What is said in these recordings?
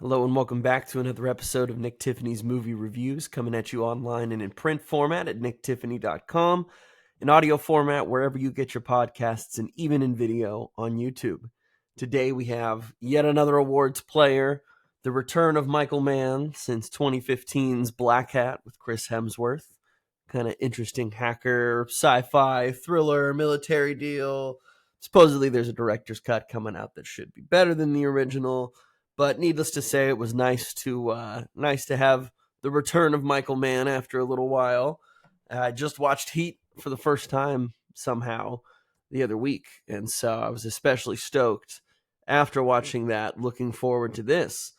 Hello and welcome back to another episode of Nick Tiffany's Movie Reviews, coming at you online and in print format at nicktiffany.com, in audio format wherever you get your podcasts, and even in video on YouTube. Today we have yet another awards player, the return of Michael Mann since 2015's Black Hat with Chris Hemsworth. Kind of interesting hacker, sci-fi, thriller, military deal. Supposedly there's a director's cut coming out that should be better than the original. But needless to say, it was nice to have the return of Michael Mann after a little while. I just watched Heat for the first time somehow the other week, and so I was especially stoked after watching that. Looking forward to this.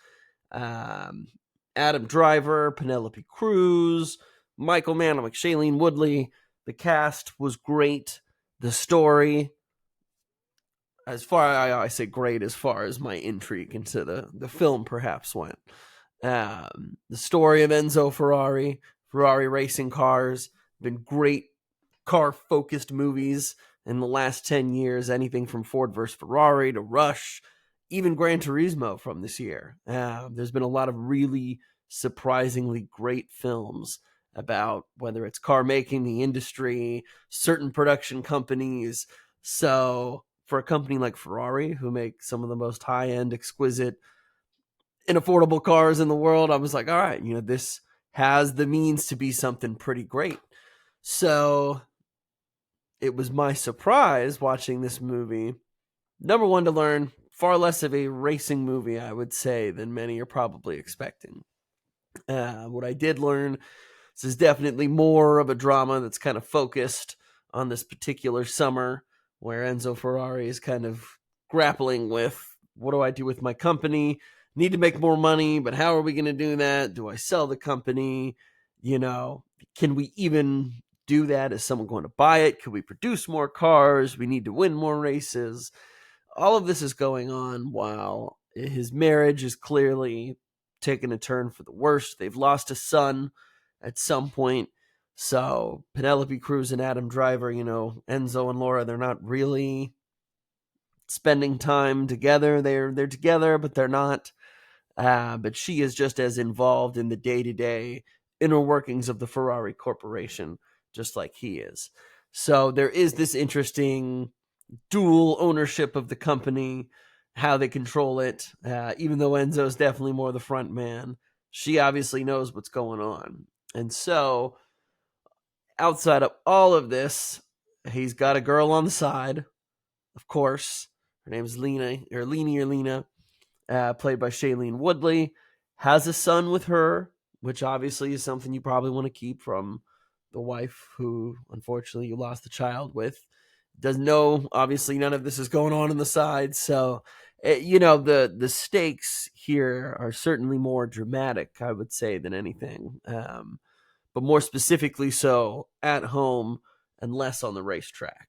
Adam Driver, Penelope Cruz, Michael Mann, like Shailene Woodley. The cast was great. The story, I say great as far as my intrigue into the film perhaps went. The story of Enzo Ferrari racing cars, been great car focused movies in the last 10 years, anything from Ford vs. Ferrari to Rush, even Gran Turismo from this year. There's been a lot of really surprisingly great films about whether it's car making, the industry, certain production companies. So for a company like Ferrari, who make some of the most high-end, exquisite, and affordable cars in the world, I was like, all right, this has the means to be something pretty great. So it was my surprise watching this movie. Number one, to learn far less of a racing movie, I would say, than many are probably expecting. What I did learn, this is definitely more of a drama that's kind of focused on this particular summer, where Enzo Ferrari is kind of grappling with, what do I do with my company? Need to make more money, but how are we going to do that? Do I sell the company? Can we even do that? Is someone going to buy it? Can we produce more cars? We need to win more races. All of this is going on while his marriage is clearly taking a turn for the worst. They've lost a son at some point. So Penelope Cruz and Adam Driver, Enzo and Laura, they're not really spending time together. They're together, but they're not. But she is just as involved in the day-to-day inner workings of the Ferrari Corporation, just like he is. So there is this interesting dual ownership of the company, how they control it. Even though Enzo's definitely more the front man, she obviously knows what's going on. And so outside of all of this, he's got a girl on the side, of course. Her name's Lena, played by Shailene Woodley. Has a son with her, which obviously is something you probably want to keep from the wife who, unfortunately, you lost the child with. Doesn't know, obviously, none of this is going on the side. So, the stakes here are certainly more dramatic, I would say, than anything. But more specifically so at home and less on the racetrack.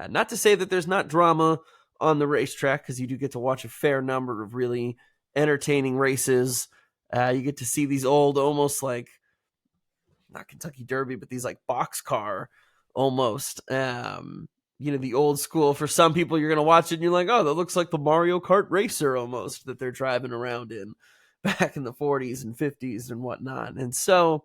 Not to say that there's not drama on the racetrack, because you do get to watch a fair number of really entertaining races. You get to see these old, almost like, not Kentucky Derby, but these like boxcar almost. The old school. For some people, you're going to watch it and you're like, oh, that looks like the Mario Kart racer almost that they're driving around in back in the 40s and 50s and whatnot. And so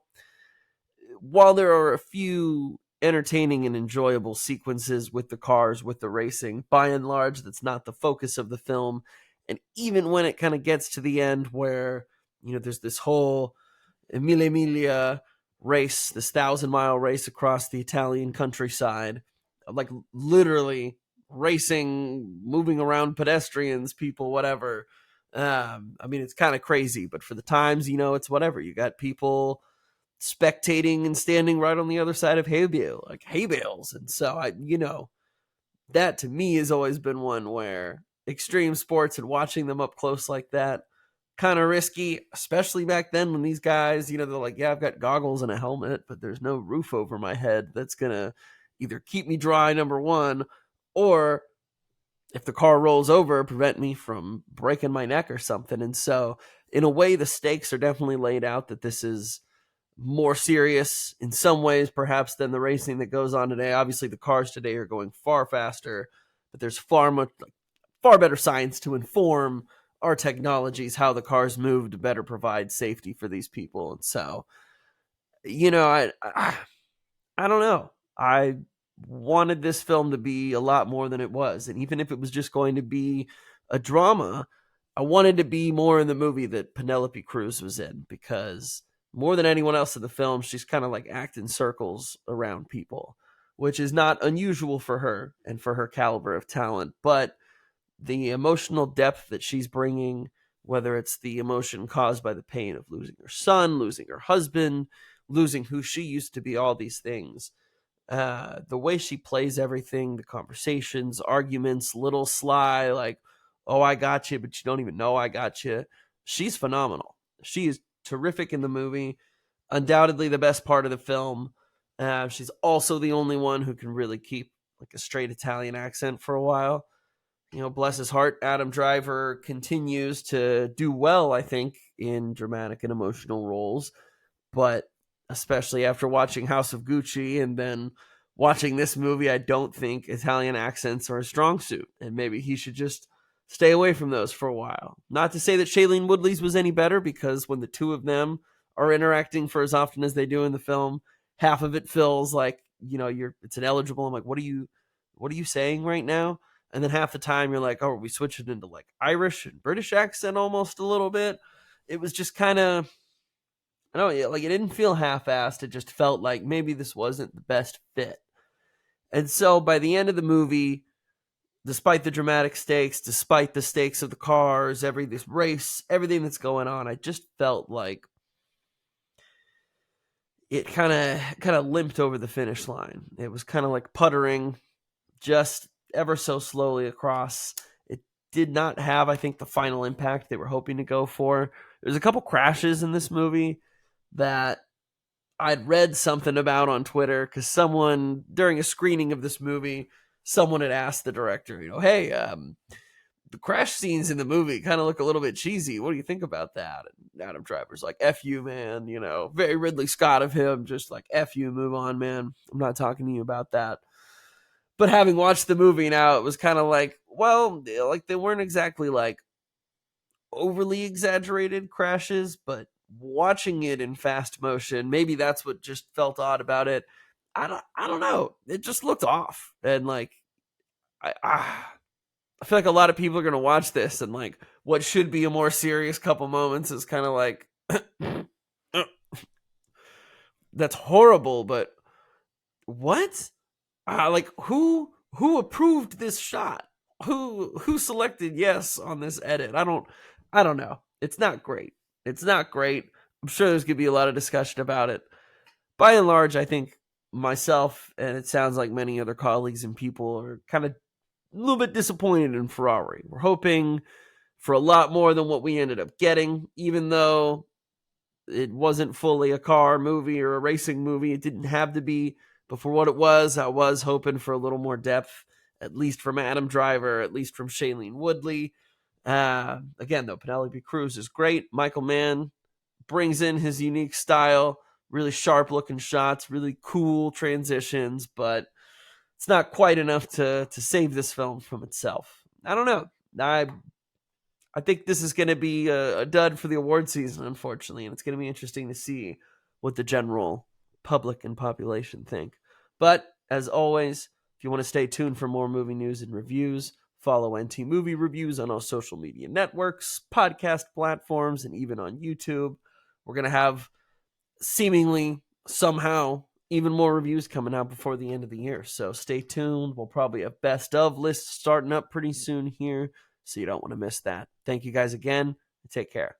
while there are a few entertaining and enjoyable sequences with the cars, with the racing, by and large, that's not the focus of the film. And even when it kind of gets to the end where, there's this whole Emilia race, this 1,000-mile race across the Italian countryside, like literally racing, moving around pedestrians, people, whatever. It's kind of crazy, but for the times, it's whatever. You got people spectating and standing right on the other side of hay bales. And so that to me has always been one where extreme sports and watching them up close like that, kind of risky, especially back then when these guys, they're like, yeah, I've got goggles and a helmet, but there's no roof over my head that's going to either keep me dry, number one, or if the car rolls over, prevent me from breaking my neck or something. And so in a way, the stakes are definitely laid out that this is more serious in some ways, perhaps, than the racing that goes on today. Obviously, the cars today are going far faster, but there's far better science to inform our technologies, how the cars move to better provide safety for these people. And so, I don't know. I wanted this film to be a lot more than it was. And even if it was just going to be a drama, I wanted to be more in the movie that Penelope Cruz was in, because more than anyone else in the film, she's kind of like acting circles around people, which is not unusual for her and for her caliber of talent. But the emotional depth that she's bringing, whether it's the emotion caused by the pain of losing her son, losing her husband, losing who she used to be, all these things, the way she plays everything, the conversations, arguments, little sly, like, oh, I got you, but you don't even know I got you. She's phenomenal. She is terrific in the movie. Undoubtedly the best part of the film. She's also the only one who can really keep like a straight Italian accent for a while. Bless his heart, Adam Driver continues to do well, I think, in dramatic and emotional roles. But especially after watching House of Gucci and then watching this movie, I don't think Italian accents are a strong suit. And maybe he should just stay away from those for a while. Not to say that Shailene Woodley's was any better, because when the two of them are interacting for as often as they do in the film, half of it feels like, it's ineligible. I'm like, what are you saying right now? And then half the time you're like, oh, are we switching into like Irish and British accent almost a little bit? It was just kind of, I don't know, like it didn't feel half-assed. It just felt like maybe this wasn't the best fit. And so by the end of the movie, despite the dramatic stakes, despite the stakes of the cars, this race, everything that's going on, I just felt like it kind of limped over the finish line. It was kind of like puttering just ever so slowly across. It did not have, I think, the final impact they were hoping to go for. There's a couple crashes in this movie that I'd read something about on Twitter, because someone, during a screening of this movie, someone had asked the director, hey, the crash scenes in the movie kind of look a little bit cheesy. What do you think about that? And Adam Driver's like, F you, man. Very Ridley Scott of him, just like, F you, move on, man. I'm not talking to you about that. But having watched the movie now, it was kind of like, well, like they weren't exactly like overly exaggerated crashes, but watching it in fast motion, maybe that's what just felt odd about it. I don't know. It just looked off, and like I feel like a lot of people are gonna watch this, and like what should be a more serious couple moments is kind of like, that's horrible. But what? Like who approved this shot? Who selected yes on this edit? I don't know. It's not great. I'm sure there's gonna be a lot of discussion about it. By and large, I think myself, and it sounds like many other colleagues and people, are kind of a little bit disappointed in Ferrari. We're hoping for a lot more than what we ended up getting, even though it wasn't fully a car movie or a racing movie. It didn't have to be. But for what it was, I was hoping for a little more depth, at least from Adam Driver, at least from Shailene Woodley. Again, though, Penelope Cruz is great. Michael Mann brings in his unique style, really sharp-looking shots, really cool transitions, but it's not quite enough to save this film from itself. I don't know. I think this is going to be a dud for the award season, unfortunately, and it's going to be interesting to see what the general public and population think. But as always, if you want to stay tuned for more movie news and reviews, follow NT Movie Reviews on all social media networks, podcast platforms, and even on YouTube. We're going to have seemingly somehow even more reviews coming out before the end of the year. So stay tuned. We'll probably have best of lists starting up pretty soon here, so you don't want to miss that. Thank you guys again. Take care.